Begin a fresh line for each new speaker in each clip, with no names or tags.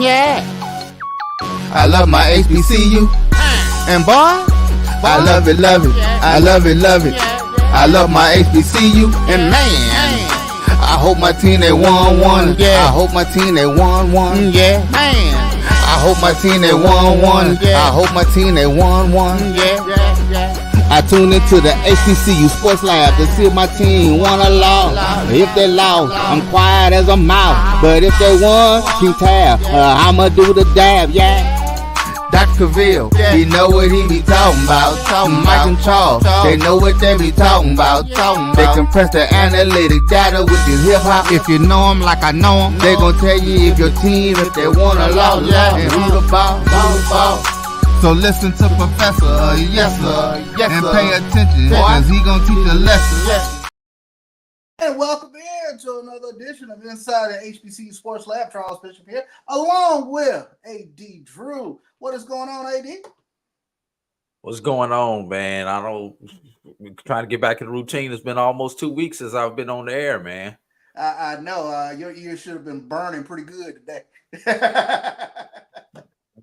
Yeah.
I love my HBCU. And boy, I love it, love it. I love it, love it. I love my HBCU. And man, I hope my team they won one. I hope my team they won one.
Yeah. Man.
I hope my team they won one. I hope my team they won one. I tune into the HBCU Sports Lab to see if my team won or lost. If they lost, I'm quiet as a mouse. But if they won, keep tab. I'ma do the dab, yeah. Dr. Cavil, he know what he be talking about. Mike and Charles, they know what they be talking about. They compress the analytic data with this hip hop. If you know them like I know them, they gon' tell you if your team, if they won or lost, and who the ball. So listen to Professor, yes sir, and pay attention, cause he gon' teach a lesson.
And welcome in to another edition of Inside the HBCU Sports Lab. Charles Bishop here, along with A.D. Drew. What is going on, A.D.?
What's going on, man? I don't trying to get back in the routine. It's been almost 2 weeks since I've been on the air, man.
I know your ears should have been burning pretty good today.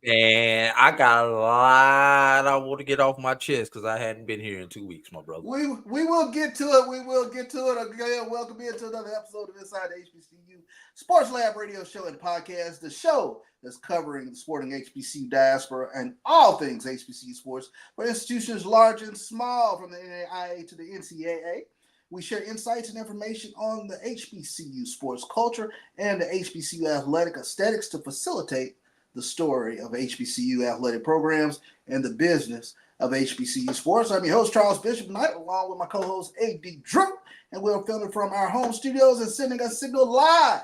And I got a lot I want to get off my chest because I hadn't been here in 2 weeks, my brother.
We will get to it. We will get to it. Again, welcome into another episode of Inside the HBCU Sports Lab radio show and podcast, the show that's covering the sporting HBCU diaspora and all things HBCU sports for institutions large and small, from the NAIA to the NCAA. We share insights and information on the HBCU sports culture and the HBCU athletic aesthetics to facilitate the story of HBCU athletic programs and the business of HBCU sports. I'm your host, Charles Bishop, tonight, along with my co-host, A.D. Drew, and we're filming from our home studios and sending a signal live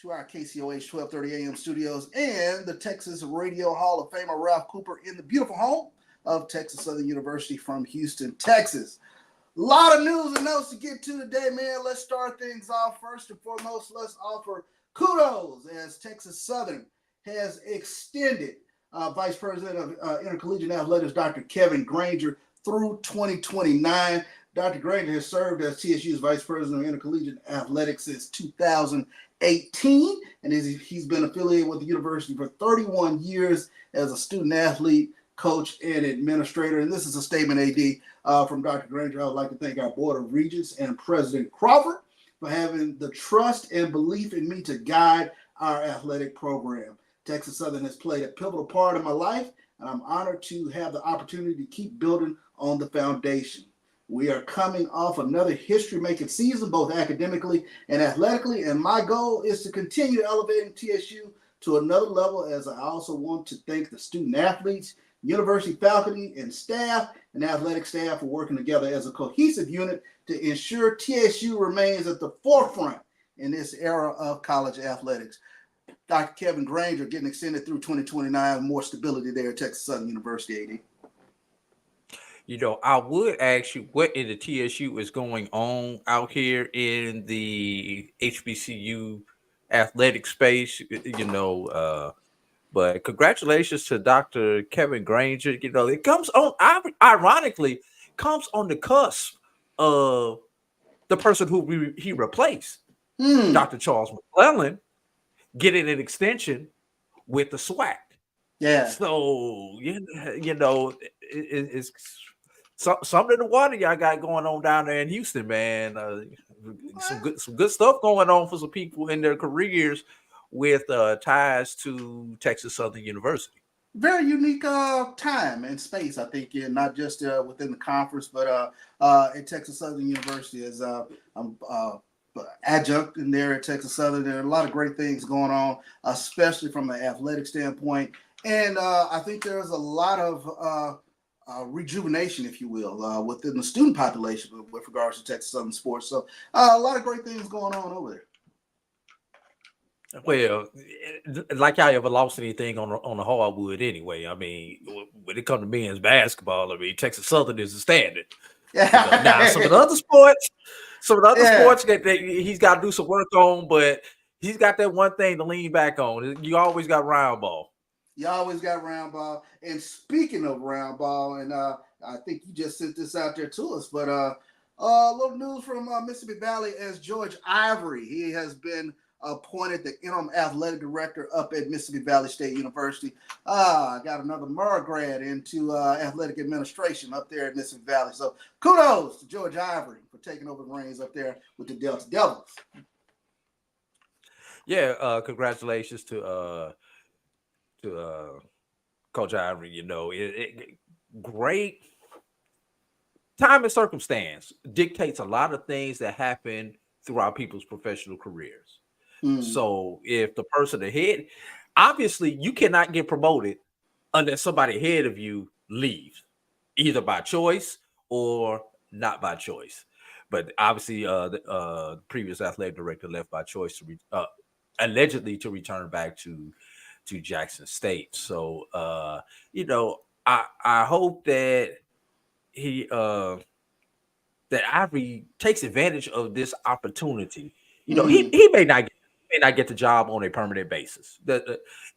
to our KCOH 1230 AM studios and the Texas Radio Hall of Famer Ralph Cooper in the beautiful home of Texas Southern University from Houston, Texas. A lot of news and notes to get to today, man. Let's start things off. First and foremost, let's offer kudos as Texas Southern has extended Vice President of Intercollegiate Athletics, Dr. Kevin Granger, through 2029. Dr. Granger has served as TSU's Vice President of Intercollegiate Athletics since 2018, and he's been affiliated with the university for 31 years as a student athlete, coach, and administrator. And this is a statement, AD, from Dr. Granger. I would like to thank our Board of Regents and President Crawford for having the trust and belief in me to guide our athletic program. Texas Southern has played a pivotal part in my life, and I'm honored to have the opportunity to keep building on the foundation. We are coming off another history-making season, both academically and athletically, and my goal is to continue elevating TSU to another level, as I also want to thank the student athletes, university faculty and staff, and athletic staff for working together as a cohesive unit to ensure TSU remains at the forefront in this era of college athletics. Dr. Kevin Granger getting extended through 2029, more stability there at Texas Southern University, AD.
You know, I would ask you what in the TSU is going on out here in the HBCU athletic space, but congratulations to Dr. Kevin Granger. You know, it comes on, ironically, comes on the cusp of the person who he replaced, Dr. Charles McClellan, getting an extension with the SWAC.
Yeah.
So, it's something in the water y'all got going on down there in Houston, man. Some good stuff going on for some people in their careers with ties to Texas Southern University.
Very unique time and space, I think, not just within the conference, but at Texas Southern University as I'm adjunct in there at Texas Southern. There are a lot of great things going on, especially from an athletic standpoint. And I think there's a lot of rejuvenation, if you will, within the student population with regards to Texas Southern sports. So a lot of great things going on over there.
Well, like I ever lost anything on the hardwood anyway. I mean, when it comes to men's basketball, I mean, Texas Southern is the standard.
Yeah.
Now, some of the other sports that he's got to do some work on, but he's got that one thing to lean back on. You always got round ball.
You always got round ball. And speaking of round ball, and I think you just sent this out there to us, but a little news from Mississippi Valley as George Ivory. He has been appointed the interim athletic director up at Mississippi Valley State University. I got another Murrah grad into athletic administration up there at Mississippi Valley. So kudos to George Ivory for taking over the reins up there with the Delta Devils.
Yeah, congratulations to Coach Ivory. You know, great time and circumstance dictates a lot of things that happen throughout people's professional careers. So if the person ahead, obviously you cannot get promoted unless somebody ahead of you leaves, either by choice or not by choice. But obviously the previous athletic director left by choice to allegedly to return back to Jackson State. So you know, I hope that he that Ivory takes advantage of this opportunity. You know, he may not get the job on a permanent basis.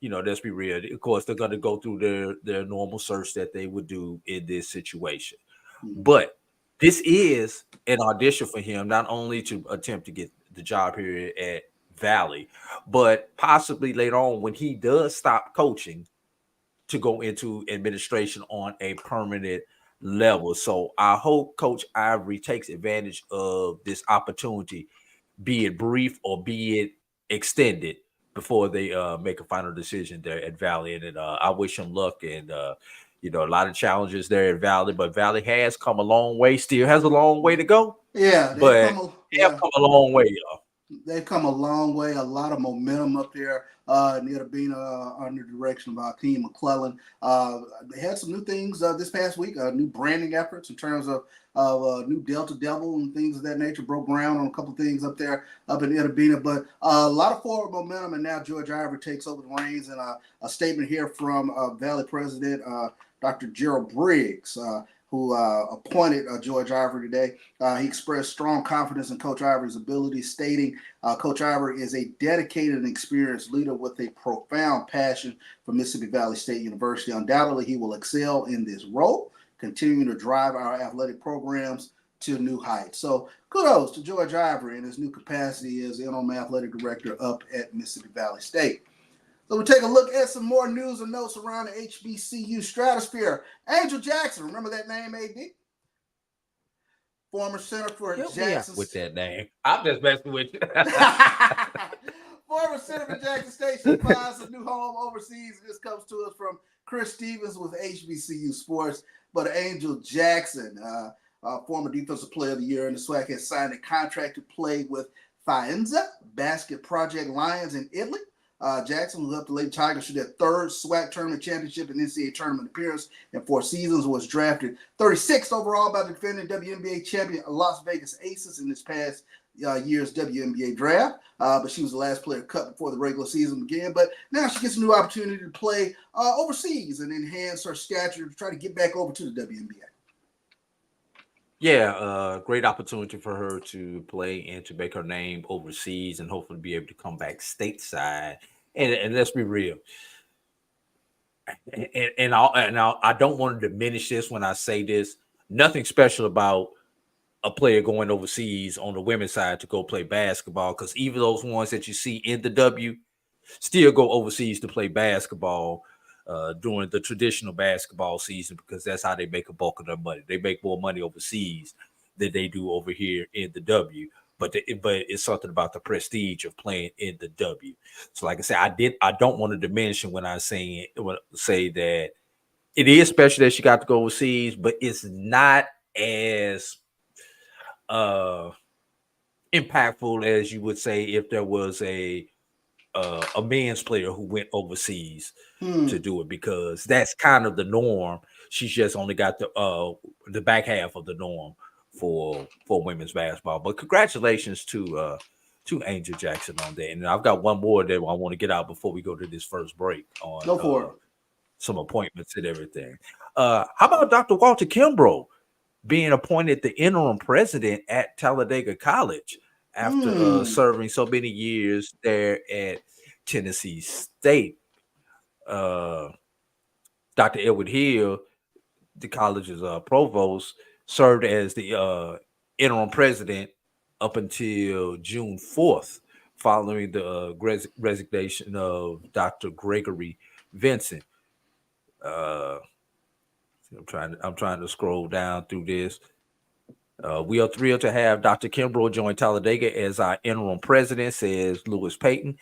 You know, let's be real. Of course, they're going to go through their normal search that they would do in this situation. But this is an audition for him, not only to attempt to get the job here at Valley, but possibly later on when he does stop coaching to go into administration on a permanent level. So I hope Coach Ivory takes advantage of this opportunity, be it brief or be it extended, before they make a final decision there at Valley. And I wish him luck. And you know, a lot of challenges there at Valley, but Valley has come a long way. Still has a long way to go.
Yeah,
but they have come a long way, y'all.
They've come a long way. A lot of momentum up there near being under the direction of Akeem McClellan. They had some new things this past week, new branding efforts in terms of new Delta Devil and things of that nature. Broke ground on a couple of things up there up in Itabena, but a lot of forward momentum. And now George Ivory takes over the reins. And a statement here from Valley President Dr. Gerald Briggs, who appointed George Ivory today. He expressed strong confidence in Coach Ivory's ability, stating Coach Ivory is a dedicated and experienced leader with a profound passion for Mississippi Valley State University. Undoubtedly, he will excel in this role, continuing to drive our athletic programs to new heights. So kudos to George Ivory in his new capacity as interim athletic director up at Mississippi Valley State. So we'll take a look at some more news and notes around the HBCU stratosphere. Angel Jackson, remember that name, AD? Former center for Jackson.
With that name, I'm just messing with you.
Former center for Jackson State, she finds a new home overseas. This comes to us from Chris Stevens with HBCU Sports. But Angel Jackson, former Defensive Player of the Year in the SWAC, has signed a contract to play with Faenza Basket Project Lions in Italy. Jackson was up to Lady Tigers to their third SWAC tournament championship and NCAA tournament appearance in 4 seasons. Was drafted 36th overall by the defending WNBA champion Las Vegas Aces in this past year's WNBA draft. But she was the last player cut before the regular season began. But now she gets a new opportunity to play overseas and enhance her stature to try to get back over to the WNBA.
Yeah, great opportunity for her to play and to make her name overseas and hopefully be able to come back stateside. And let's be real. And I don't want to diminish this when I say this. Nothing special about a player going overseas on the women's side to go play basketball, because even those ones that you see in the W still go overseas to play basketball during the traditional basketball season, because that's how they make a bulk of their money. They make more money overseas than they do over here in the W. But it's something about the prestige of playing in the W. So, like I said, I don't want to diminish when I say that it is special that she got to go overseas, but it's not as impactful as you would say if there was a men's player who went overseas to do it, because that's kind of the norm. She's just only got the back half of the norm for women's basketball. But congratulations to Angel Jackson on that. And I've got one more that I want to get out before we go to this first break on
Go for it.
Some appointments and everything. How about Dr. Walter Kimbrough being appointed the interim president at Talladega College after serving so many years there at Tennessee State? Dr. Edward Hill, the college's provost, served as the interim president up until June 4th following the resignation of Dr. Gregory Vincent. I'm trying to scroll down through this. We are thrilled to have Dr. Kimbrough join Talladega as our interim president, says Lewis Payton.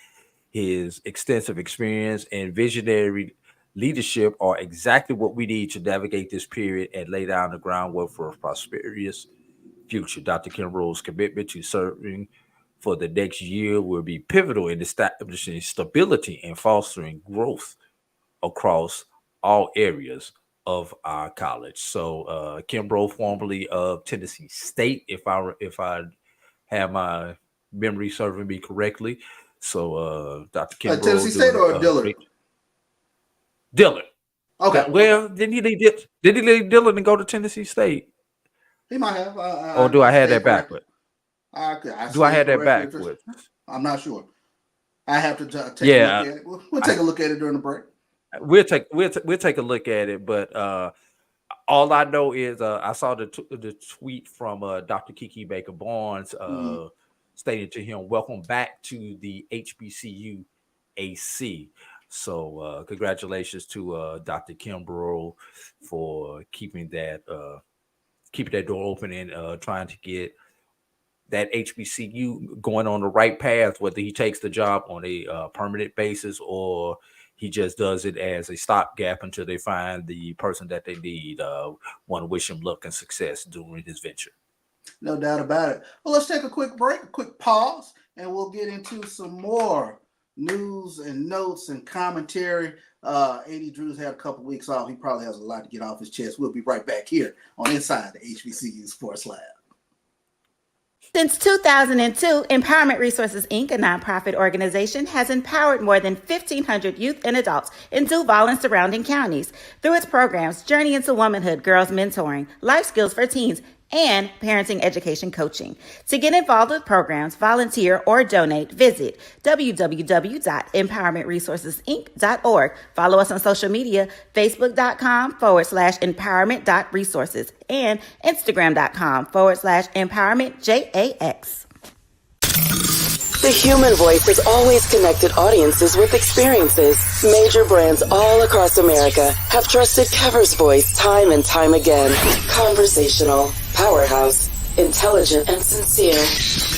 His extensive experience and visionary leadership are exactly what we need to navigate this period and lay down the groundwork for a prosperous future. Dr. Kimbrough's commitment to serving for the next year will be pivotal in establishing stability and fostering growth across all areas of our college. So Kimbrough, formerly of Tennessee State, if I have my memory serving me correctly. So Dr. Kimbrough,
Tennessee State or Dillard?
Dillard.
Okay.
Well, didn't he leave Dillard and go to Tennessee State?
He might have.
Or do I have that backward?
Do I
have that backwards?
I'm not sure. I have to take a look at it. We'll take a look at it during the break.
We'll take a look at it, but all I know is I saw the tweet from Dr. Kiki Baker Barnes stating to him, "Welcome back to the HBCU AC." So congratulations to Dr. Kimbrough for keeping that door open and trying to get that HBCU going on the right path, whether he takes the job on a permanent basis or he just does it as a stopgap until they find the person that they need. Want to wish him luck and success during his venture.
No doubt about it. Well, let's take a quick break, a quick pause, and we'll get into some more news and notes and commentary. AD Drew's had a couple weeks off. He probably has a lot to get off his chest. We'll be right back here on Inside the HBCU Sports Lab.
Since 2002, Empowerment Resources, Inc., a nonprofit organization, has empowered more than 1,500 youth and adults in Duval and surrounding counties. Through its programs, Journey into Womanhood, Girls Mentoring, Life Skills for Teens, and Parenting Education Coaching. To get involved with programs, volunteer, or donate, visit www.empowermentresourcesinc.org. Follow us on social media, facebook.com/empowerment.resources and instagram.com/empowermentJAX.
The human voice has always connected audiences with experiences. Major brands all across America have trusted Kever's voice time and time again. Conversational, powerhouse, intelligent, and sincere.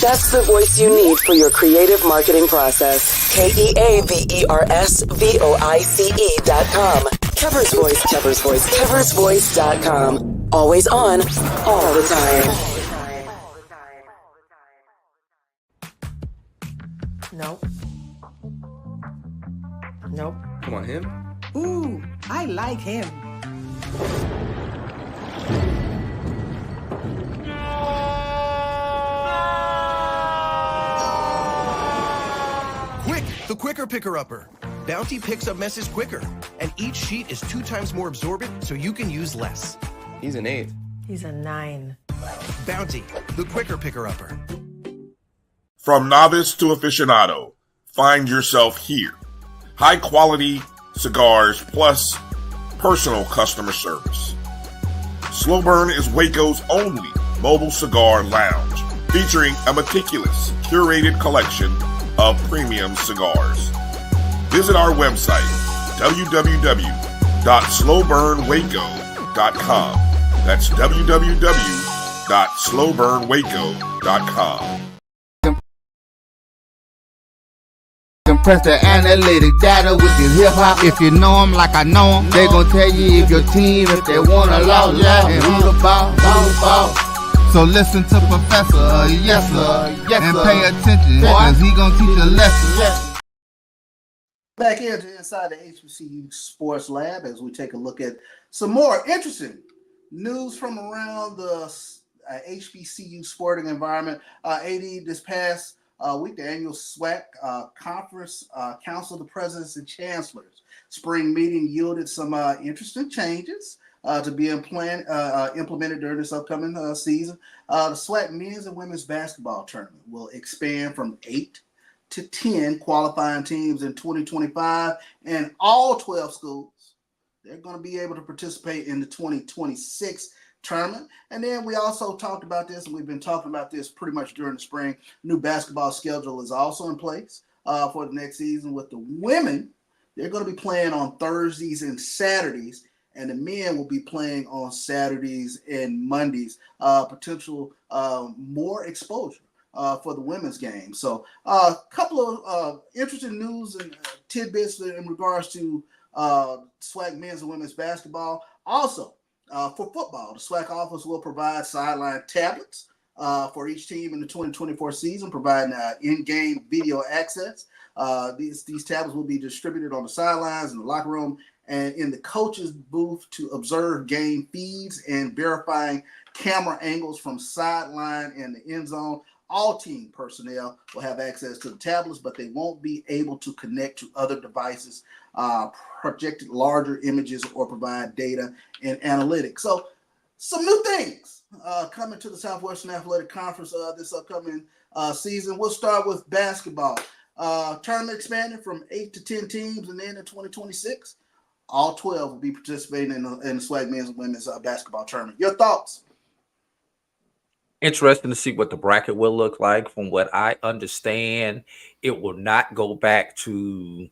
That's the voice you need for your creative marketing process. KEAVERSVOICE.com. Kever's Voice, Kever's Voice, KeversVoice.com. Always on, all the time.
Nope. Nope.
Come on, him?
Ooh, I like him.
Quick, the quicker picker-upper. Bounty picks up messes quicker, and each sheet is 2 times more absorbent, so you can use less.
He's an 8.
He's a 9.
Bounty, the quicker picker-upper.
From novice to aficionado, find yourself here. High quality cigars plus personal customer service. Slow Burn is Waco's only mobile cigar lounge, featuring a meticulous, curated collection of premium cigars. Visit our website, www.slowburnwaco.com. That's www.slowburnwaco.com.
Compress the analytic data with your hip hop. If you know them like I know them, they gon' tell you if your team, if they wanna lose, and who the ball. So listen to Professor, yes sir, and pay attention, cause he gon' teach a lesson.
Back here to Inside the HBCU Sports Lab as we take a look at some more interesting news from around the HBCU sporting environment. AD, this past week, the annual SWAC Conference Council of the Presidents and Chancellors spring meeting yielded some interesting changes to be implemented during this upcoming season. The SWAC men's and women's basketball tournament will expand from 8 to 10 qualifying teams in 2025, and all 12 schools, they're going to be able to participate in the 2026 tournament. And then we also talked about this, and we've been talking about this pretty much during the spring. New basketball schedule is also in place for the next season. With the women, they're going to be playing on Thursdays and Saturdays, and the men will be playing on Saturdays and Mondays. Potential more exposure for the women's game. So a couple of interesting news and tidbits in regards to SWAC men's and women's basketball. Also, for football, the SWAC office will provide sideline tablets for each team in the 2024 season, providing in-game video access. These tablets will be distributed on the sidelines, in the locker room, and in the coach's booth to observe game feeds and verifying camera angles from sideline and the end zone. All team personnel will have access to the tablets, but they won't be able to connect to other devices, project larger images, or provide data and analytics. So some new things coming to the Southwestern Athletic Conference this upcoming season. We'll start with basketball. Tournament expanded from 8 to 10 teams, and then in 2026, all 12 will be participating in the SWAC men's and women's basketball tournament. Your thoughts?
Interesting to see what the bracket will look like. From what I understand, it will not go back to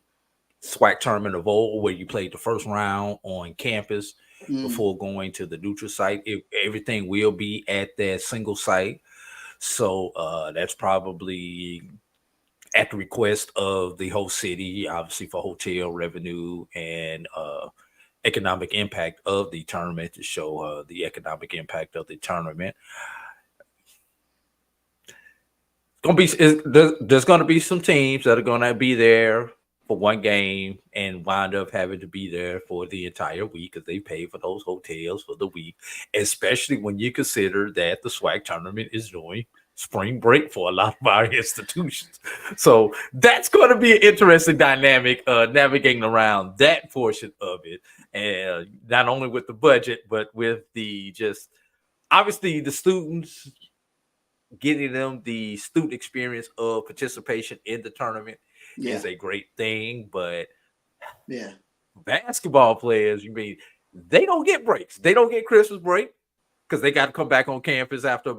SWAC tournament of old, where you played the first round on campus before going to the neutral site. Everything will be at that single site. So that's probably at the request of the host city, obviously for hotel revenue and economic impact of the tournament, to show the economic impact of the tournament. There's going to be some teams that are going to be there for one game and wind up having to be there for the entire week because they pay for those hotels for the week, especially when you consider that the SWAC tournament is doing spring break for a lot of our institutions. So that's going to be an interesting dynamic navigating around that portion of it, and not only with the budget, but with the just obviously the students, getting them the student experience of participation in the tournament is a great thing. But basketball players, they don't get breaks. They don't get Christmas break because they got to come back on campus after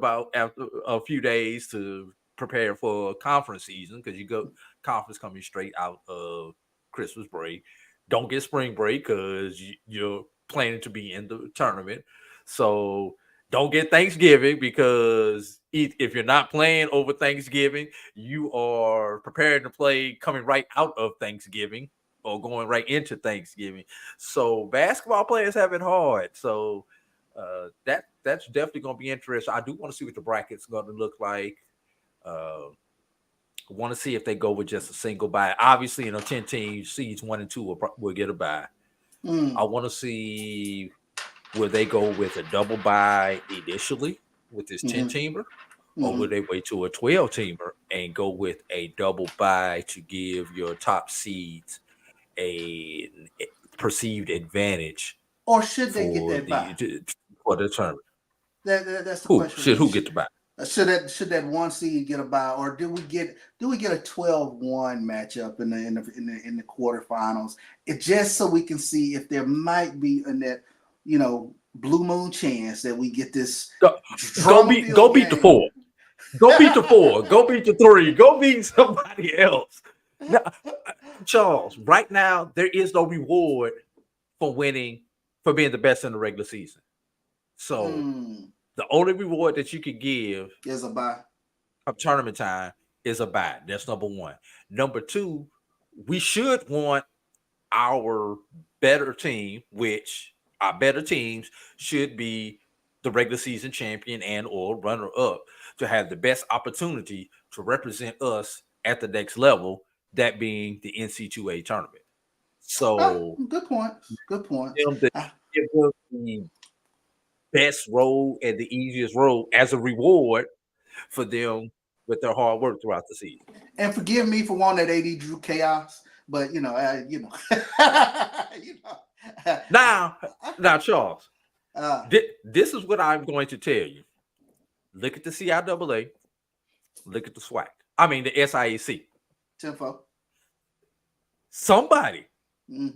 a few days to prepare for conference season, because you go conference coming straight out of Christmas break. Don't get spring break because you're planning to be in the tournament. So don't get Thanksgiving, because if you're not playing over Thanksgiving, you are preparing to play coming right out of Thanksgiving or going right into Thanksgiving. So basketball players have it hard. So that's definitely going to be interesting. I do want to see what the bracket's going to look like. Want to see if they go with just a single bye. Obviously, 10 teams, seeds 1 and 2 will get a bye. I want to see, will they go with a double bye initially with this 10-teamer, or will they wait to a 12-teamer and go with a double bye to give your top seeds a perceived advantage?
Or should they get that bye
for the tournament?
That's the question.
Should who get the bye?
Should that one seed get a bye, or do we get a 12-1 matchup in the quarterfinals? Just so we can see if there might be in that blue moon chance that we get this.
Go beat the 4. Go beat the 4. Go beat the 3. Go beat somebody else. Now, Charles, right now there is no reward for winning, for being the best in the regular season. So the only reward that you could give
is a bye.
Of tournament time is a bye. That's number one. Number two, we should want our better team, which our better teams should be the regular season champion and or runner up, to have the best opportunity to represent us at the next level, that being the NC2A tournament. So
good point. Good point.
Give them the best road and the easiest road as a reward for them with their hard work throughout the season.
And forgive me for wanting that AD Drew chaos, but now,
Charles, this is what I'm going to tell you. Look at the CIAA. Look at the SWAC. I mean, the SIAC.
Tempo.
Somebody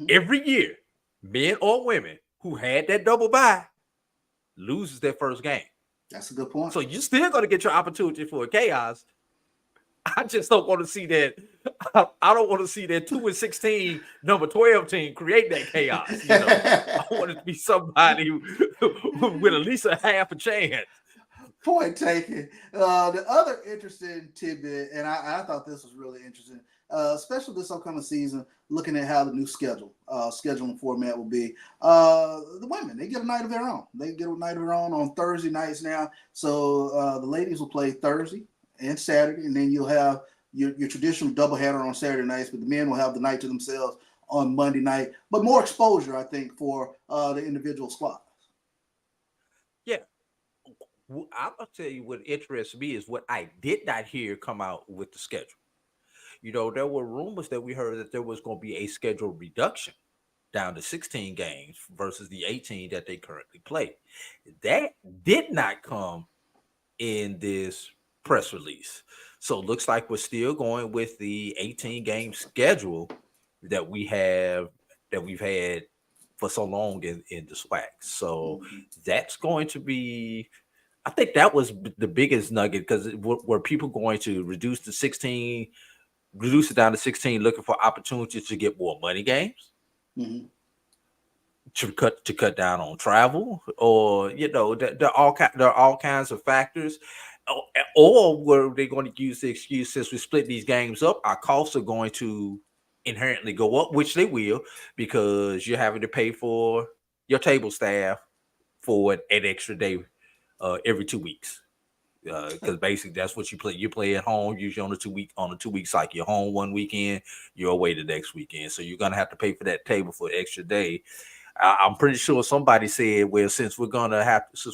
every year, men or women, who had that double bye, loses their first game.
That's a good point.
So you're still going to get your opportunity for chaos. I just don't want to see that. I don't want to see that 2-16 number 12 team create that chaos. I want it to be somebody who with at least a half a chance.
Point taken. The other interesting tidbit, and I thought this was really interesting, especially this upcoming season, looking at how the new scheduling format will be. The women, they get a night of their own. They get a night of their own on Thursday nights now. So the ladies will play Thursday and Saturday, and then you'll have your traditional doubleheader on Saturday nights, but the men will have the night to themselves on Monday night. But more exposure, I think, for the individual squads.
Yeah. I'll tell you what interests me is what I did not hear come out with the schedule. There were rumors that we heard that there was going to be a schedule reduction down to 16 games versus the 18 that they currently play. That did not come in this press release. So it looks like we're still going with the 18 game schedule that we've had for so long in the SWAC. So that's going to be, I think that was the biggest nugget, because were people going to reduce it down to 16, looking for opportunities to get more money games, to cut down on travel, or there are all kinds of factors. Or were they going to use the excuse, since we split these games up, our costs are going to inherently go up, which they will, because you're having to pay for your table staff for an extra day every 2 weeks. Because basically that's what you play. You play at home, usually on a 2 week cycle. You're home one weekend, you're away the next weekend. So you're gonna have to pay for that table for an extra day. I'm pretty sure somebody said, well, since we're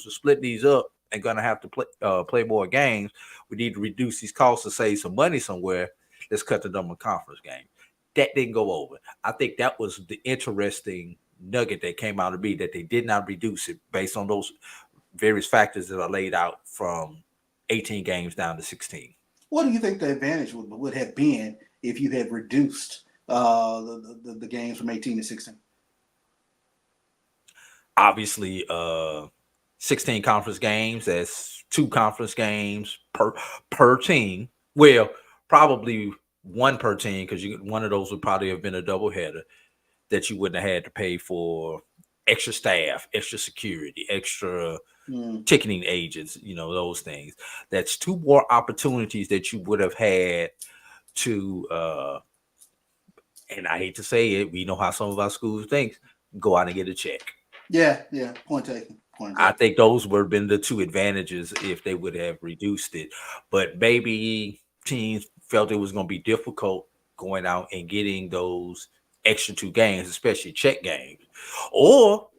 split these up and gonna have to play more games, we need to reduce these costs to save some money somewhere. Let's cut the number of conference games. That didn't go over. I think that was the interesting nugget that came out of me, that they did not reduce it based on those various factors that are laid out from 18 games down to 16.
What do you think the advantage would have been if you had reduced the games from 18 to 16?
Obviously, 16 conference games, that's 2 conference games per team. Well, probably 1 per team, because one of those would probably have been a doubleheader that you wouldn't have had to pay for extra staff, extra security, extra ticketing agents, those things. That's 2 more opportunities that you would have had to, and I hate to say it, we know how some of our schools think, go out and get a check.
Yeah. Point taken.
I think those would have been the 2 advantages if they would have reduced it. But maybe teams felt it was going to be difficult going out and getting those extra 2 games, especially check games. Or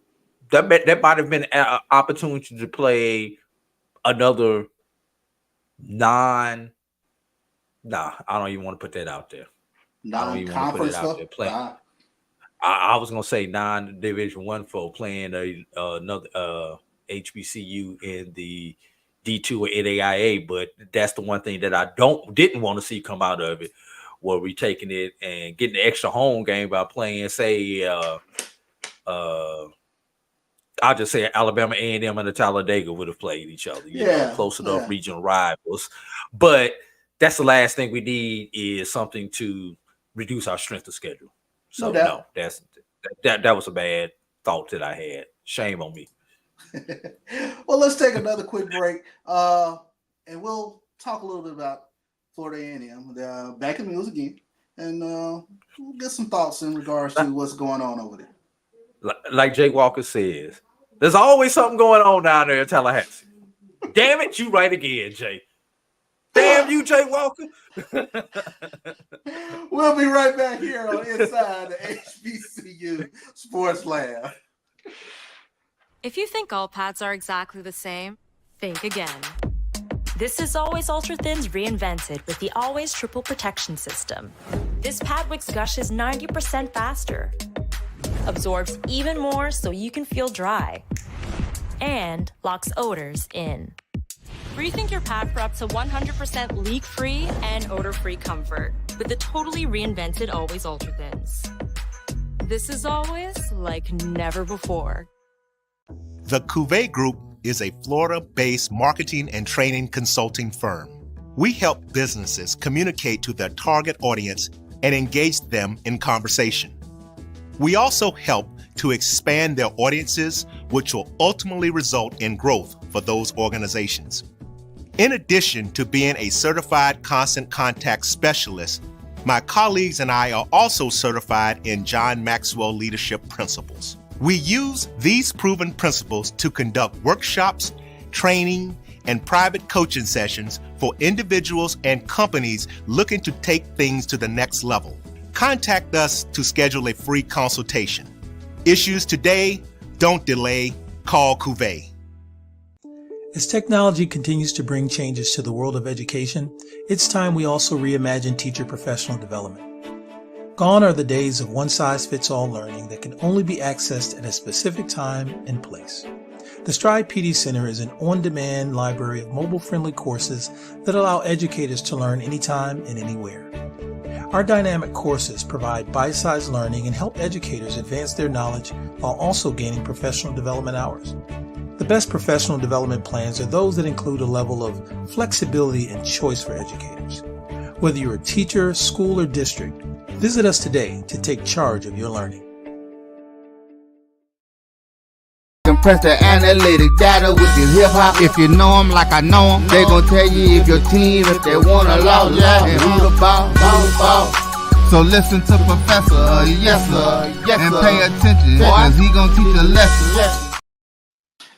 that might have been an opportunity to play another I don't even want to put that out there. I don't even want to put it out there. I was gonna say non-Division I folk playing another HBCU in the D2 or NAIA, but that's the one thing that I didn't want to see come out of it, where we taking it and getting the extra home game by playing, say, I'll just say Alabama A&M and the Talladega would have played each other, close enough regional rivals. But that's the last thing we need, is something to reduce our strength of schedule. So no, that was a bad thought that I had. Shame on me.
Well, let's take another quick break, and we'll talk a little bit about Florida A&M. They're back in the news again, and we'll get some thoughts in regards to what's going on over there.
Like Jake Walker says, there's always something going on down there in Tallahassee. Damn it, you right again, Jay. Damn you, Jay Walker.
We'll be right back here on Inside the HBCU Sports Lab.
If you think all pads are exactly the same, think again. This is Always Ultra Thins reinvented with the Always Triple Protection System. This pad wicks gushes 90% faster, absorbs even more so you can feel dry, and locks odors in. Rethink your pad for up to 100% leak-free and odor-free comfort with the totally reinvented Always Ultra Thins. This is always like never before.
The Cuvée Group is a Florida-based marketing and training consulting firm. We help businesses communicate to their target audience and engage them in conversation. We also help to expand their audiences, which will ultimately result in growth for those organizations. In addition to being a certified constant contact specialist, my colleagues and I are also certified in John Maxwell Leadership Principles. We use these proven principles to conduct workshops, training, and private coaching sessions for individuals and companies looking to take things to the next level. Contact us to schedule a free consultation. Issues today, don't delay, call Cavil.
As technology continues to bring changes to the world of education, it's time we also reimagine teacher professional development. Gone are the days of one-size-fits-all learning that can only be accessed at a specific time and place. The Stride PD Center is an on-demand library of mobile-friendly courses that allow educators to learn anytime and anywhere. Our dynamic courses provide bite-sized learning and help educators advance their knowledge while also gaining professional development hours. The best professional development plans are those that include a level of flexibility and choice for educators. Whether you're a teacher, school, or district, visit us today to take charge of your learning.
Compress the analytic data with your hip hop. If you know them like I know them, they gon' tell you if your team, if they wanna lose, and who the ball. So listen to Professor, yes sir, and pay attention, cause he gon' teach a lesson.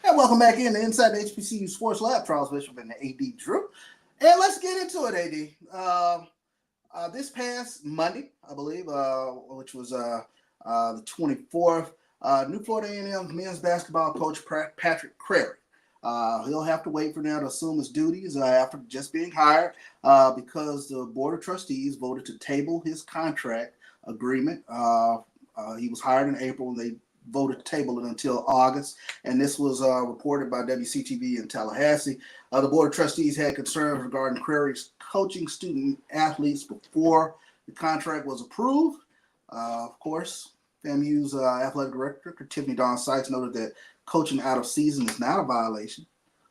And welcome back in to Inside the HBCU Sports Lab. Charles Bishop and the AD Drew. And let's get into it, AD. This past Monday, I believe, which was the 24th, New Florida A&M men's basketball coach Patrick Crary. He'll have to wait for now to assume his duties after just being hired because the Board of Trustees voted to table his contract agreement. He was hired in April, and they voted to table it until August, and this was reported by WCTV in Tallahassee. The Board of Trustees had concerns regarding Crary's coaching student athletes before the contract was approved. Of course, FAMU's athletic director, Tiffany Dawn Sykes, noted that coaching out of season is not a violation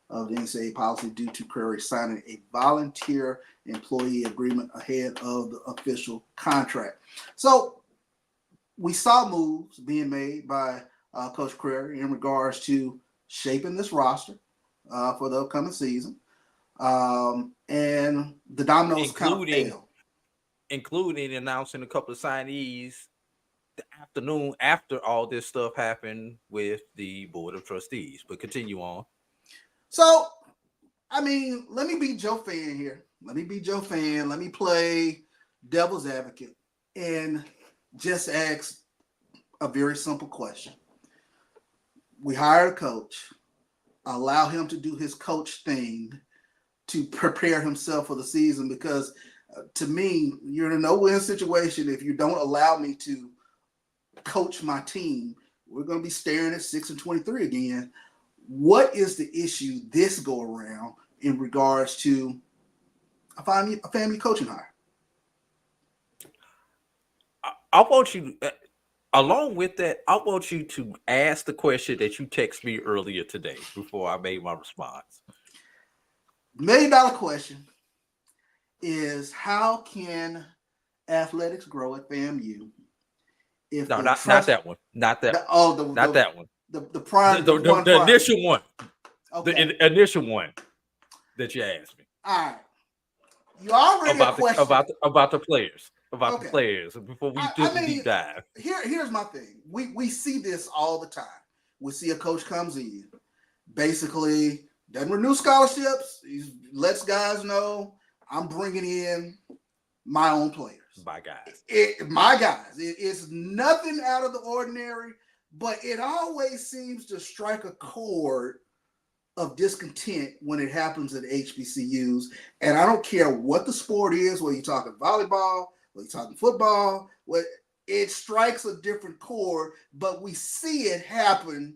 of the NCAA policy due to Crary signing a volunteer employee agreement ahead of the official contract. So we saw moves being made by Coach Crary in regards to shaping this roster for the upcoming season. And the dominoes kind of fell.
Including announcing a couple of signees the afternoon after all this stuff happened with the Board of Trustees. But continue on.
So, I mean, let me be Joe Fan here. Let me play devil's advocate and just ask a very simple question. We hire a coach, allow him to do his coach thing to prepare himself for the season, because to me, you're in a no-win situation if you don't allow me to coach my team. We're going to be staring at 6-23 again. What is the issue this go around in regards to a family coaching hire?
I want you, along with that, I want you to ask the question that you texted me earlier today before I made my response.
$1 million question is, how can athletics grow at FAMU? If
no, not that one. Not that one. The initial one. Okay. The initial one that you asked me.
All right. You already
about the players. The players before we do the deep dive.
Here's my thing. We see this all the time. We see a coach comes in, basically doesn't renew scholarships. He lets guys know, I'm bringing in my own players.
My guys.
It's nothing out of the ordinary, but it always seems to strike a chord of discontent when it happens at HBCUs. And I don't care what the sport is, whether you're talking volleyball, whether you're talking football, it strikes a different chord, but we see it happen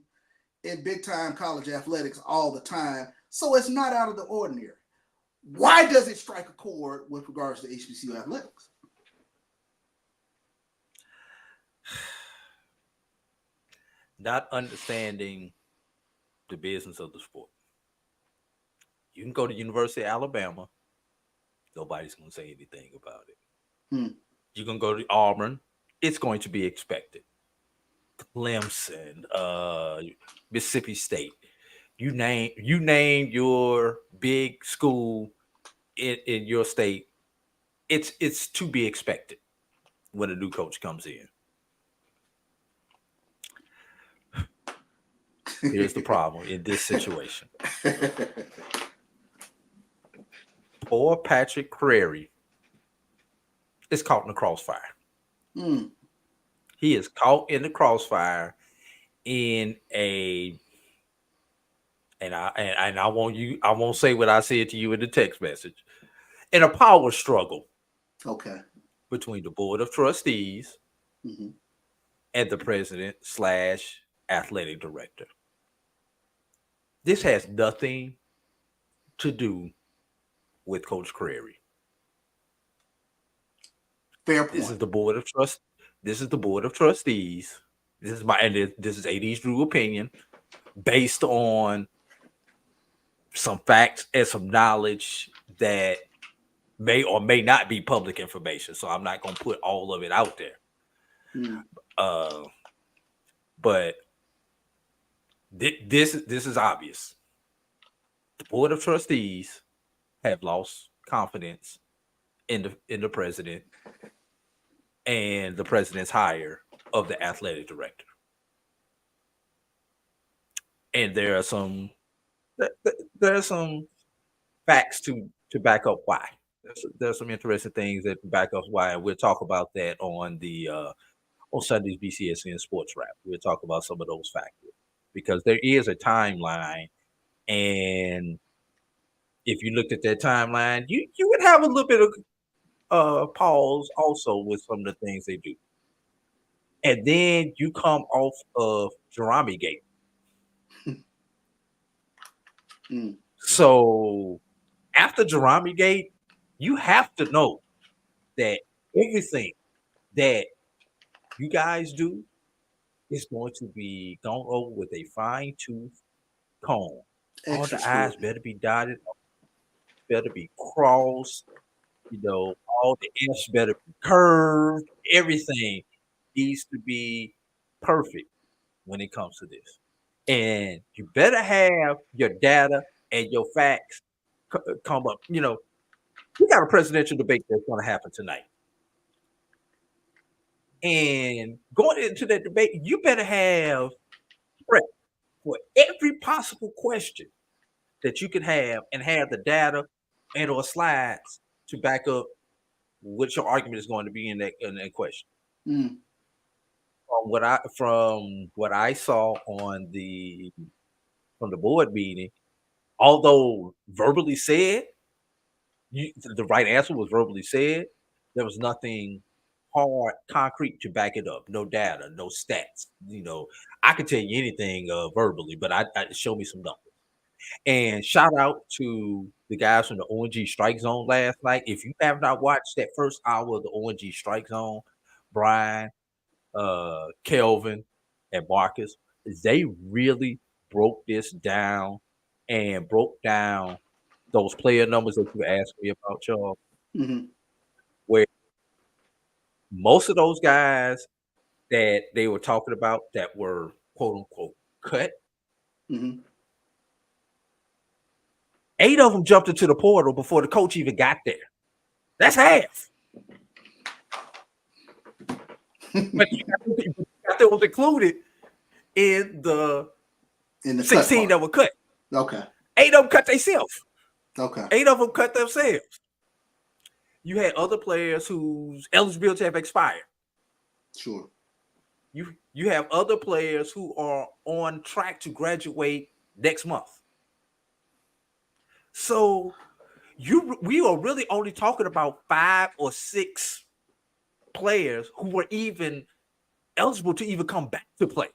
in big-time college athletics all the time. So it's not out of the ordinary. Why does it strike a chord with regards to HBCU athletics?
Not understanding the business of the sport. You can go to University of Alabama. Nobody's going to say anything about it. You can go to Auburn. It's going to be expected. Clemson, Mississippi State. You name your big school in your state. It's to be expected when a new coach comes in. Here's the problem in this situation. Poor Patrick Crary is caught in the crossfire. He is caught in the crossfire in I won't say what I said to you in the text message. In a power struggle.
Okay.
Between the board of trustees and the president / athletic director. This has nothing to do with Coach Crary.
Fair point.
This is the board of trust. This is the board of trustees. This is AD's Drew opinion based on some facts and some knowledge that may or may not be public information. So I'm not going to put all of it out there. But this is obvious. The board of trustees have lost confidence in the president and the president's hire of the athletic director. And there are some facts to back up why. There's some interesting things that back up why, and we'll talk about that on the on Sunday's BCSN Sports Wrap. We'll talk about some of those factors because there is a timeline, and if you looked at that timeline, you would have a little bit of pause also with some of the things they do. And then you come off of Jerami Gate. So after Jerami Gate, you have to know that everything that you guys do is going to be gone over with a fine-tooth comb. All the I's better be dotted, better be crossed, all the F's better be curved. Everything needs to be perfect when it comes to this. And you better have your data and your facts come up. We got a presidential debate that's going to happen tonight. And going into that debate, you better have prep for every possible question that you can have and have the data and or slides to back up what your argument is going to be in that question. From what I saw from the board meeting, although verbally said, the right answer was verbally said, there was nothing hard, concrete to back it up. No data, no stats. I could tell you anything verbally, but I show me some numbers. And shout out to the guys from the ONG Strike Zone last night. If you have not watched that first hour of the ONG Strike Zone, Brian, Kelvin, and Marcus, they really broke this down and broke down those player numbers that you asked me about, y'all. Where most of those guys that they were talking about that were quote unquote cut, 8 of them jumped into the portal before the coach even got there. That's half. But you got that was included in the 16 that were cut.
Okay.
8 of them cut themselves.
Okay.
8 of them cut themselves. You had other players whose eligibility have expired.
Sure.
You have other players who are on track to graduate next month. So we are really only talking about 5 or 6 players who were even eligible to even come back to play.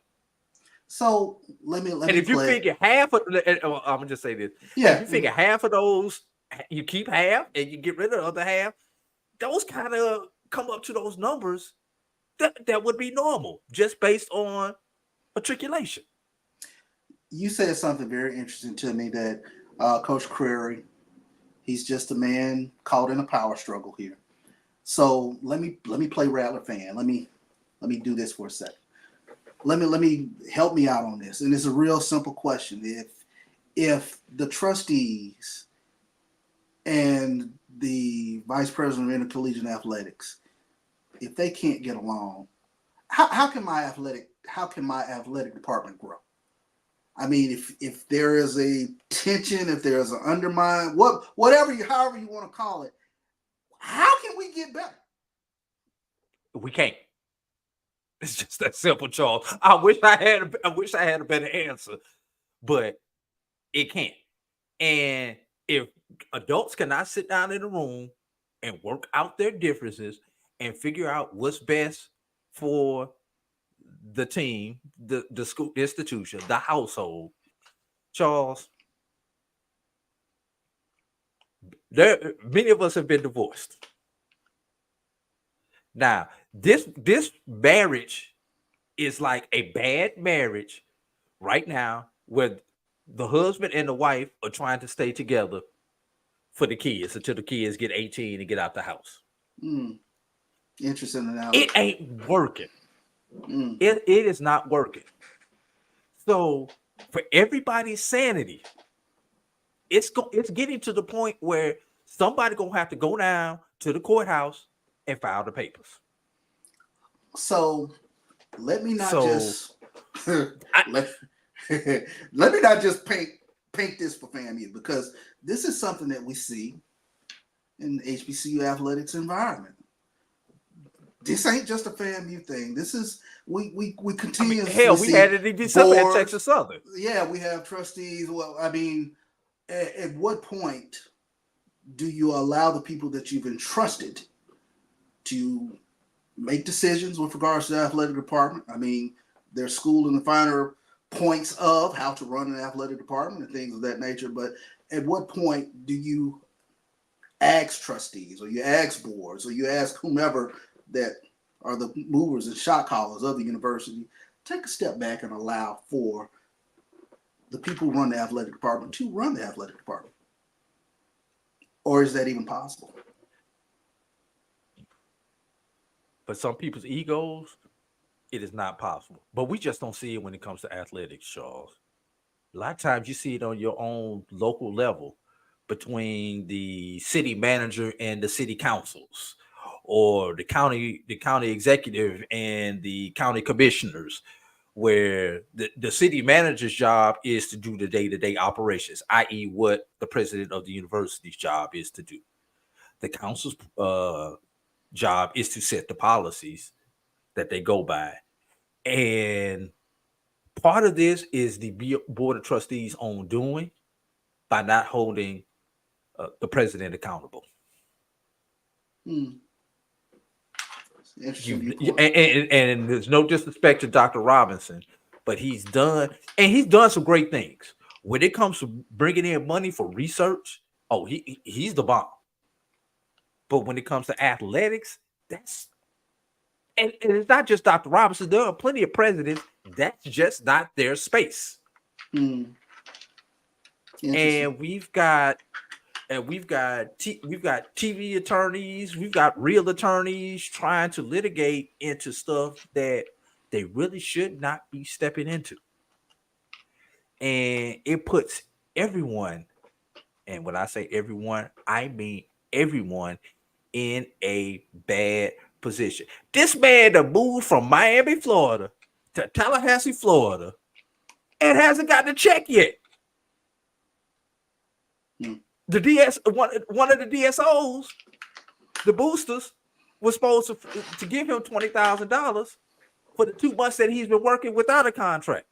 So let me.
And if you figure half of, I'm gonna just say this.
Yeah.
If you figure half of those, you keep half and you get rid of the other half. Those kind of come up to those numbers that would be normal, just based on matriculation.
you said something very interesting to me that Coach Creary, he's just a man caught in a power struggle here. So let me play Rattler fan. Let me do this for a second. Let me help me out on this. And it's a real simple question. If the trustees and the vice president of intercollegiate athletics, if they can't get along, how can my athletic department grow? I mean, if there is a tension, if there is an undermine, however you want to call it, how can we get better?
We can't. It's just that simple, Charles. I wish I had a better answer, but it can't. And if adults cannot sit down in a room and work out their differences and figure out what's best for the team, the school institution, the household, Charles, many of us have been divorced. Now, this marriage is like a bad marriage right now, where the husband and the wife are trying to stay together for the kids until the kids get 18 and get out the house.
Interesting analogy.
It ain't working. It is not working. So for everybody's sanity, it's getting to the point where somebody gonna have to go down to the courthouse and file the papers.
So let me not just let me not just paint this for FAMU, because this is something that we see in the HBCU athletics environment. This ain't just a FAMU thing. This is we continue.
We had it in December at Texas Southern.
Yeah, we have trustees. Well, I mean, at what point do you allow the people that you've entrusted to make decisions with regards to the athletic department? I mean, there's school in the finer points of how to run an athletic department and things of that nature. But at what point do you ask trustees, or you ask boards, or you ask whomever that are the movers and shot callers of the university, take a step back and allow for the people who run the athletic department to run the athletic department? Or is that even possible?
For some people's egos, it is not possible. But we just don't see it when it comes to athletics, Charles. A lot of times you see it on your own local level between the city manager and the city councils, or the county executive and the county commissioners, where the city manager's job is to do the day-to-day operations, i.e. what the president of the university's job is to do. The council's job is to set the policies that they go by. And part of this is the board of trustees' own doing by not holding the president accountable. And there's no disrespect to Dr. Robinson, but he's done some great things. When it comes to bringing in money for research, he's the bomb. But when it comes to athletics, and it's not just Dr. Robinson. There are plenty of presidents that's just not their space. And we've got TV attorneys, we've got real attorneys trying to litigate into stuff that they really should not be stepping into. And it puts everyone, and when I say everyone, I mean everyone, in a bad position. This man that moved from Miami, Florida to Tallahassee, Florida, and hasn't gotten a check yet. The one of the DSOs, the boosters, was supposed to give him $20,000 for the 2 months that he's been working without a contract.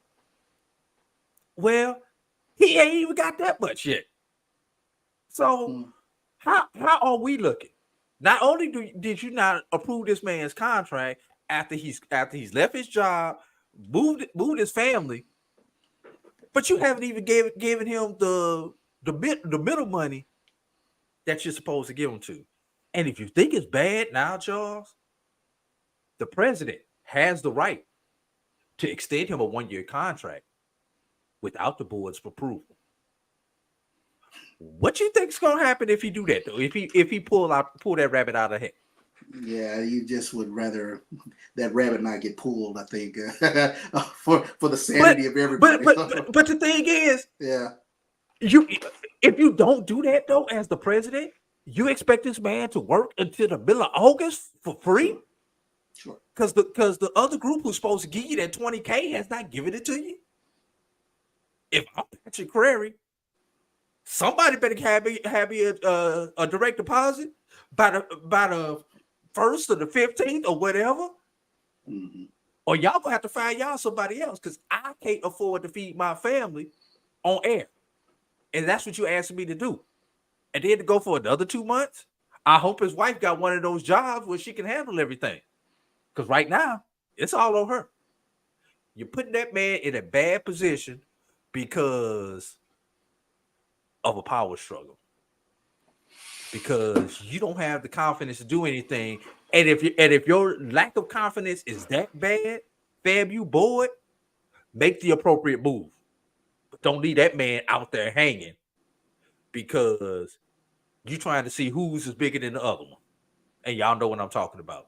Well, he ain't even got that much yet. So how are we looking? Not only did you not approve this man's contract after he's left his job, moved his family, but you haven't even given him the middle money that you're supposed to give him to. And if you think it's bad now, Charles, the president has the right to extend him a 1-year contract without the board's approval. What you think is gonna happen if he do that though? If he pull that rabbit out of head?
Yeah, you just would rather that rabbit not get pulled, I think, for the sanity of everybody.
But the thing is,
yeah,
if you don't do that though, as the president, you expect this man to work until the middle of August for free?
Sure.
Because the other group who's supposed to give you that $20K has not given it to you. If I'm Patrick Crary, somebody better have me a direct deposit by the 1st or the 15th or whatever.
Mm-hmm.
Or y'all gonna have to find y'all somebody else, because I can't afford to feed my family on air. And that's what you asked me to do. And then to go for another 2 months, I hope his wife got one of those jobs where she can handle everything. Because right now, it's all on her. You're putting that man in a bad position because of a power struggle. Because you don't have the confidence to do anything. And if your lack of confidence is that bad, FAMU board, make the appropriate move. But don't leave that man out there hanging, because you're trying to see who's is bigger than the other one. And y'all know what I'm talking about.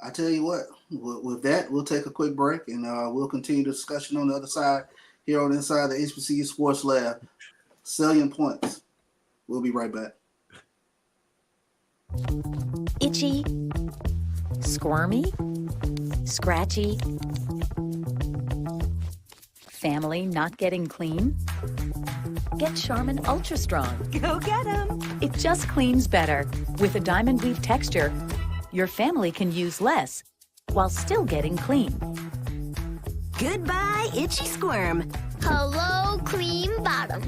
I tell you what, with that, we'll take a quick break, and we'll continue the discussion on the other side here on Inside the HBCU Sports Lab. Salient points. We'll be right back.
Itchy, squirmy, scratchy, family not getting clean? Get Charmin Ultra Strong. Go get 'em! It just cleans better. With a diamond weave texture, your family can use less while still getting clean.
Goodbye, itchy squirm. Hello, cream bottom.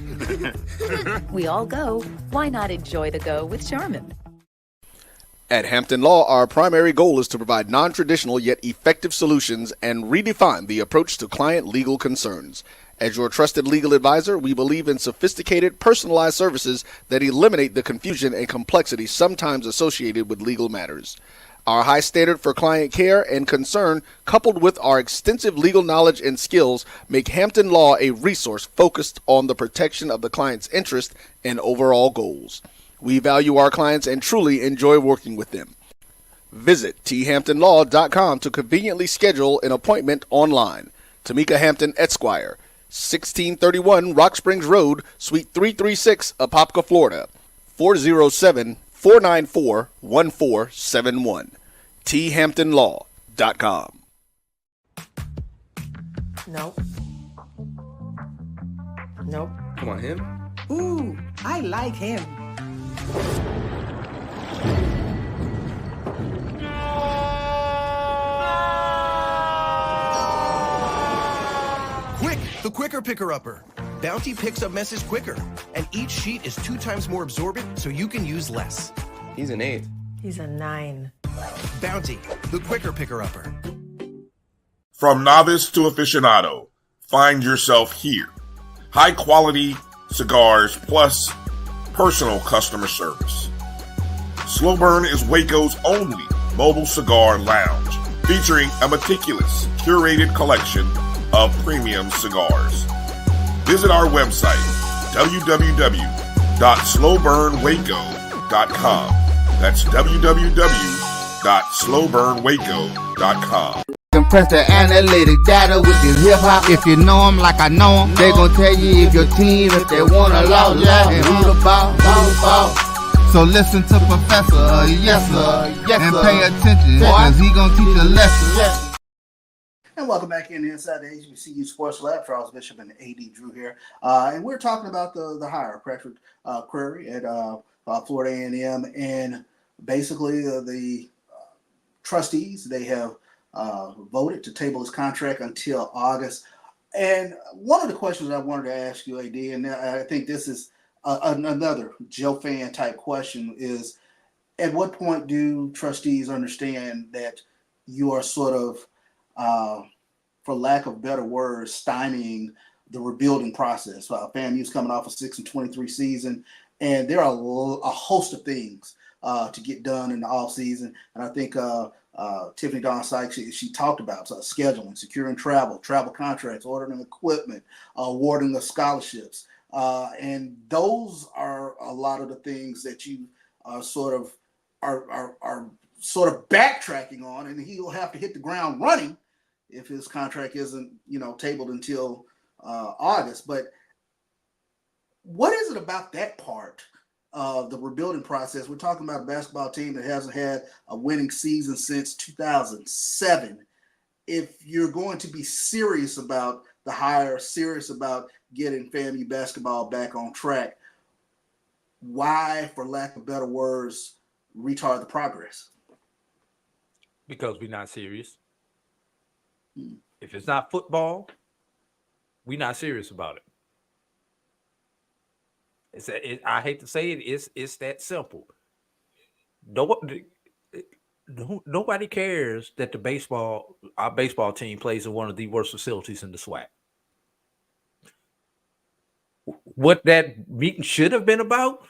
We all go. Why not enjoy the go with Charmin?
At Hampton Law, our primary goal is to provide non-traditional yet effective solutions and redefine the approach to client legal concerns. As your trusted legal advisor, we believe in sophisticated, personalized services that eliminate the confusion and complexity sometimes associated with legal matters. Our high standard for client care and concern, coupled with our extensive legal knowledge and skills, make Hampton Law a resource focused on the protection of the client's interest and overall goals. We value our clients and truly enjoy working with them. Visit thamptonlaw.com to conveniently schedule an appointment online. Tamika Hampton Esquire, 1631 Rock Springs Road, Suite 336, Apopka, Florida, 407-494-1471. thamptonlaw.com.
Nope. Nope.
Come on, him?
Ooh, I like him.
Quick, the quicker picker-upper. Bounty picks up messes quicker, and each sheet is 2 times more absorbent, so you can use less.
He's an 8.
He's a 9.
Bounty, the quicker picker-upper.
From novice to aficionado, find yourself here. High quality cigars plus personal customer service. Slow Burn is Waco's only mobile cigar lounge, featuring a meticulous, curated collection of premium cigars. Visit our website, www.slowburnwaco.com. That's www.slowburnwaco.com.
Compress the analytic data with this hip hop. If you know them like I know them, they gon' tell you if your team, if they wanna lose, and who the ball. So listen to Professor, yes sir, and pay attention, cause he gon' teach a lesson.
And welcome back inside the HBCU Sports Lab. Charles Bishop and AD Drew here. And we're talking about the hire, Patrick Crary at Florida A&M. And basically the trustees, they have voted to table his contract until August. And one of the questions I wanted to ask you, AD, and I think this is another Joe fan type question, is at what point do trustees understand that you are sort of, for lack of better words, stymieing the rebuilding process? FAMU's coming off a 6-23 season, and there are a host of things to get done in the off season. And I think Tiffany Dawn Sykes, she talked about scheduling, securing travel contracts, ordering equipment, awarding the scholarships. And those are a lot of the things that you are sort of backtracking on, and he'll have to hit the ground running if his contract isn't, tabled until August. But what is it about that part of the rebuilding process? We're talking about a basketball team that hasn't had a winning season since 2007. If you're going to be serious about the hire, serious about getting FAMU basketball back on track, why, for lack of better words, retard the progress?
Because we're not serious. If it's not football, we're not serious about it. I hate to say it, it's that simple. Nobody cares that our baseball team plays in one of the worst facilities in the SWAC. What that meeting should have been about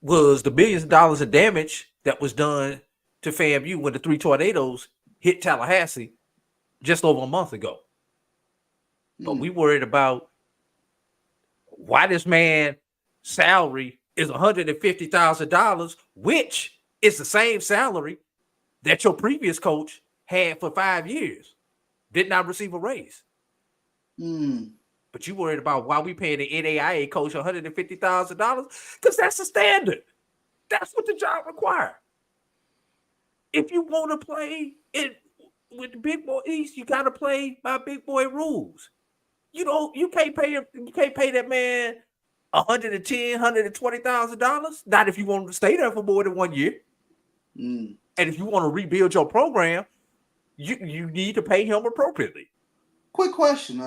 was the billions of dollars of damage that was done to FAMU when the 3 tornadoes hit Tallahassee just over a month ago. But we worried about why this man's salary is $150,000, which is the same salary that your previous coach had for 5 years, did not receive a raise. But you worried about why we paying the NAIA coach $150,000? Because that's the standard. That's what the job requires. If you want to play with the big boy East, you got to play by big boy rules. You can't pay that man $110,000, $120,000. Not if you want him to stay there for more than 1 year. And if you want to rebuild your program, you need to pay him appropriately.
Quick question.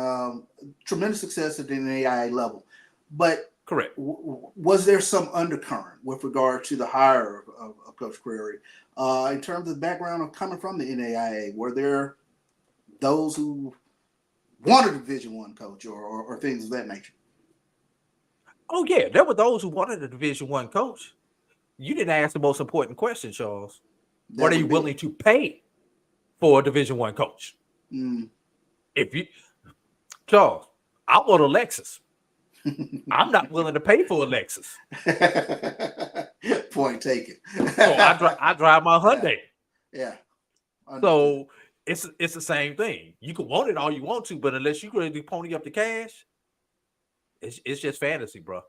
Tremendous success at the NAIA level, but
correct.
Was there some undercurrent with regard to the hire of Coach Creary in terms of the background of coming from the NAIA? Were there those who wanted a Division I coach or things of that nature?
Oh yeah, there were those who wanted a Division I coach. You didn't ask the most important question, Charles. What are you willing to pay for a Division I coach? Charles, I want a Lexus. I'm not willing to pay for a Lexus.
Point taken.
So I drive my Hyundai.
Yeah.
So it's the same thing. You can want it all you want to, but unless you really pony up the cash, it's just fantasy, bro.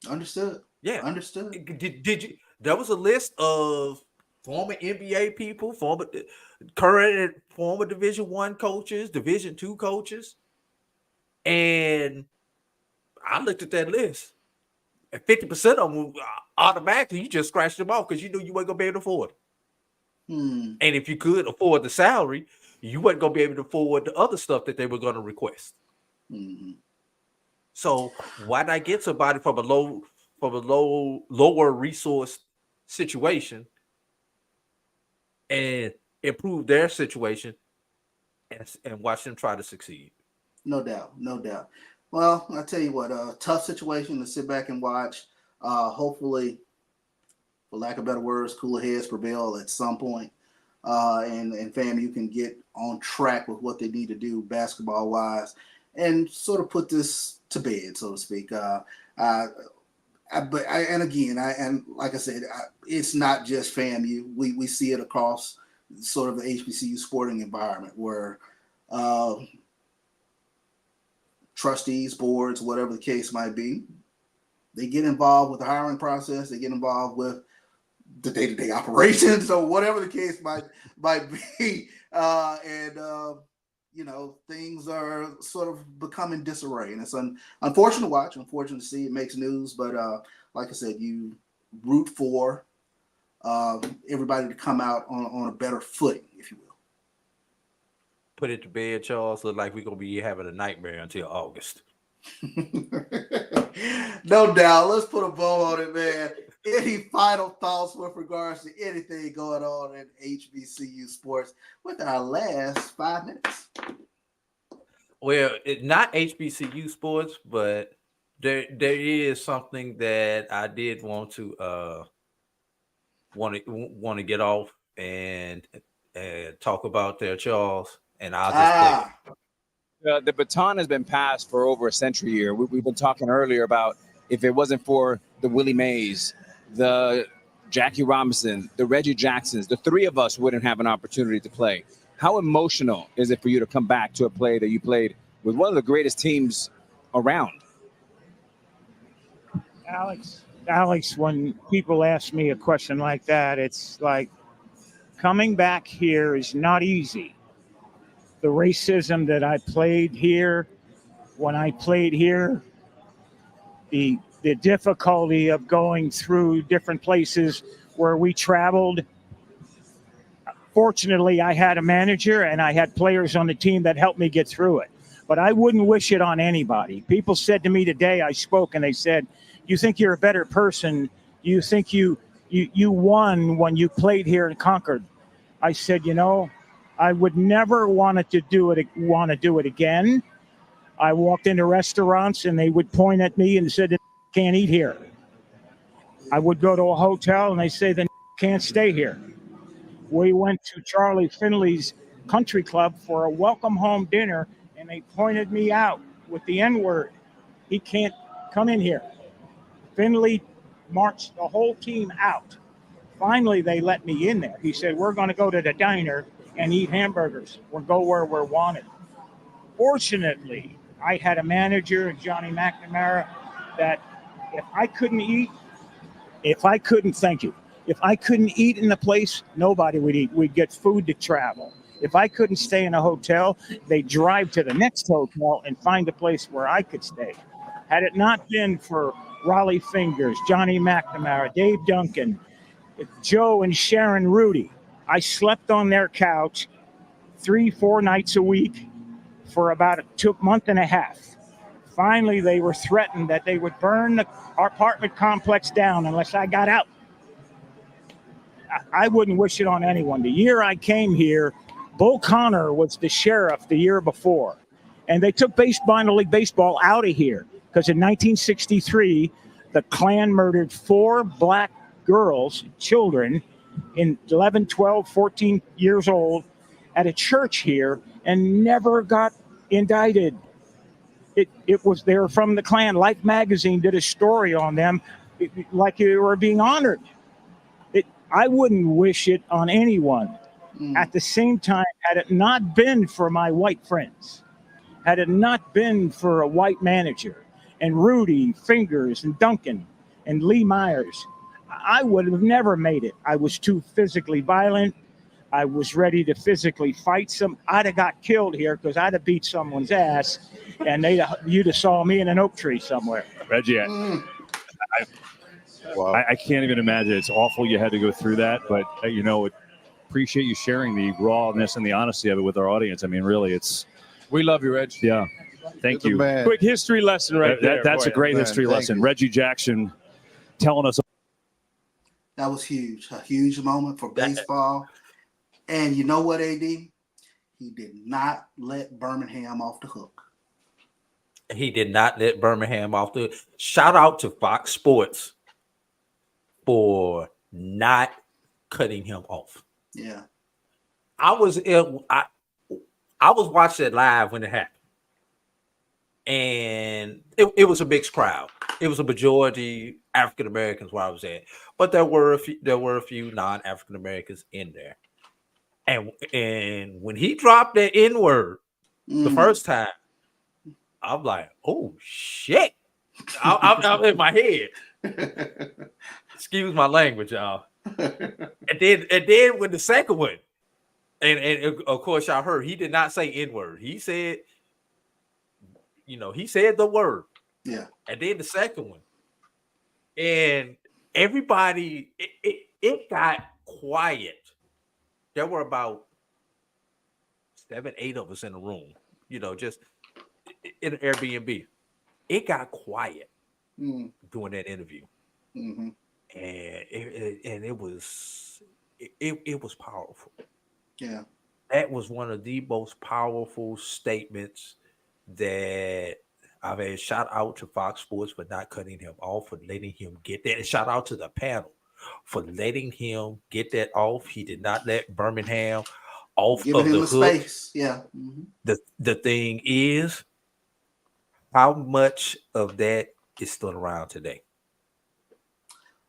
Understood.
Yeah.
Understood.
Did you? There was a list of former NBA people, current and former Division I coaches, Division II coaches, and I looked at that list, and 50% of them automatically you just scratched them off because you knew you weren't gonna be able to afford it. And if you could afford the salary, you weren't gonna be able to afford the other stuff that they were gonna request. So why not get somebody from a lower resource situation and improve their situation and watch them try to succeed?
No doubt. Well, I tell you what, a tough situation to sit back and watch. Hopefully, for lack of better words, cooler heads prevail at some point. And FAMU can get on track with what they need to do basketball wise and sort of put this to bed, so to speak. Like I said, it's not just FAMU. We see it across sort of the HBCU sporting environment where trustees, boards, whatever the case might be, they get involved with the hiring process. They get involved with the day-to-day operations, or whatever the case might be, things are sort of becoming disarray, and it's unfortunate to watch, unfortunate to see. It makes news, but like I said, you root for everybody to come out on a better footing, if you will.
Put it to bed, Charles. Look like we're gonna be having a nightmare until August.
No doubt. Let's put a bow on it, man. Any final thoughts with regards to anything going on in HBCU sports with our last 5 minutes?
Well, it's not HBCU sports, but there is something that I did want to get off and talk about their Charles, and I'll just play it.
The baton has been passed for over a century here. We've been talking earlier about if it wasn't for the Willie Mays, the Jackie Robinson, the Reggie Jacksons, the three of us wouldn't have an opportunity to play. How emotional is it for you to come back to a play that you played with one of the greatest teams around?
Alex, when people ask me a question like that, it's like coming back here is not easy. The racism that I played here, when I played here, the difficulty of going through different places where we traveled. Fortunately, I had a manager and I had players on the team that helped me get through it. But I wouldn't wish it on anybody. People said to me today, I spoke, and they said, you think you're a better person? You think you won when you played here in Concord? I said, I would never want to do it again. I walked into restaurants and they would point at me and said, can't eat here. I would go to a hotel and they say, then can't stay here. We went to Charlie Finley's country club for a welcome home dinner and they pointed me out with the N-word. He can't come in here. Finley marched the whole team out. Finally, they let me in there. He said, we're going to go to the diner and eat hamburgers. We'll go where we're wanted. Fortunately, I had a manager, Johnny McNamara, that if I couldn't eat in the place, nobody would eat. We'd get food to travel. If I couldn't stay in a hotel, they'd drive to the next hotel and find a place where I could stay. Had it not been for Raleigh Fingers, Johnny McNamara, Dave Duncan, Joe and Sharon Rudy, I slept on their couch 3-4 nights a week for about a month and a half. Finally, they were threatened that they would burn our apartment complex down unless I got out. I wouldn't wish it on anyone. The year I came here, Bull Connor was the sheriff the year before. And they took minor league baseball out of here because in 1963, the Klan murdered 4 black girls, children, in 11, 12, 14 years old at a church here and never got indicted. They were from the Klan. Life magazine did a story on them like they were being honored. I wouldn't wish it on anyone. At the same time, had it not been for my white friends, had it not been for a white manager and Rudy, Fingers, and Duncan, and Lee Myers, I would have never made it. I was too physically violent. I was ready to physically fight I'd have got killed here because I'd have beat someone's ass, and you'd have saw me in an oak tree somewhere.
Reggie, I can't even imagine. It's awful you had to go through that, but appreciate you sharing the rawness and the honesty of it with our audience. I mean, really,
we love you, Reg.
Yeah, thank you.
Quick history lesson right there.
That's a great history lesson. Reggie Jackson telling us.
That was huge, a huge moment for baseball. And you know what, AD? He did not let Birmingham off the hook.
He did not let Birmingham off the hook. Shout out to Fox Sports for not cutting him off.
Yeah.
I was watching it live when it happened. And it was a mixed crowd. It was a majority African Americans where I was at, but there were a few non-African Americans in there. And when he dropped that N-word the first time, I'm like, oh shit! I'm in my head. Excuse my language, y'all. And then with the second one, and of course y'all heard he did not say N-word. He said, he said the word.
Yeah.
And then the second one. And everybody, it got quiet. There were about 7, 8 of us in the room, just in an Airbnb. It got quiet during that interview.
Mm-hmm.
And it was powerful.
Yeah.
That was one of the most powerful statements that I've had. Shout out to Fox Sports for not cutting him off, for letting him get that. And shout out to the panel for letting him get that off. He did not let Birmingham off
Giving
of
him
the
the
hook.
space. Yeah. Mm-hmm.
The thing is, how much of that is still around today?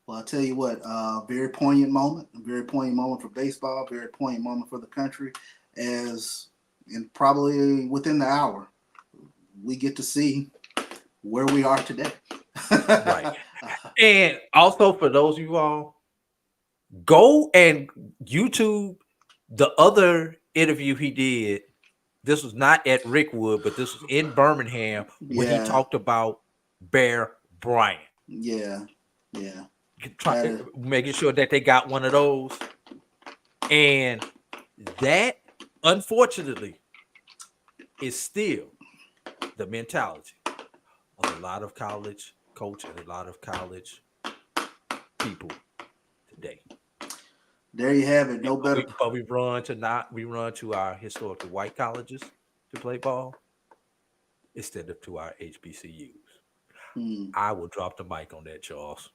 Well, I'll tell you what, very poignant moment, a very poignant moment for baseball, very poignant moment for the country, as in probably within the hour, we get to see where we are today.
Right. And also for those of you all, go and YouTube the other interview he did. This was not at Rickwood, but this was in Birmingham when he
Yeah.
talked about Bear Bryant.
Yeah. Yeah.
Making sure that they got one of those. And that, unfortunately, is still the mentality of a lot of college coaches and a lot of college people today.
There you have it. No better.
But we run to our historically white colleges to play ball instead of to our HBCUs. I will drop the mic on that, Charles.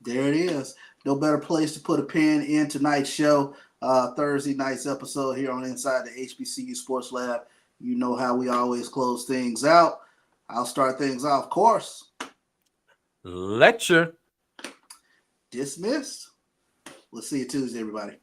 There it is. No better place to put a pin in tonight's show. Thursday night's episode here on Inside the HBCU Sports Lab. You know how we always close things out. I'll start things off. Of course.
Lecture.
Dismissed. We'll see you Tuesday, everybody.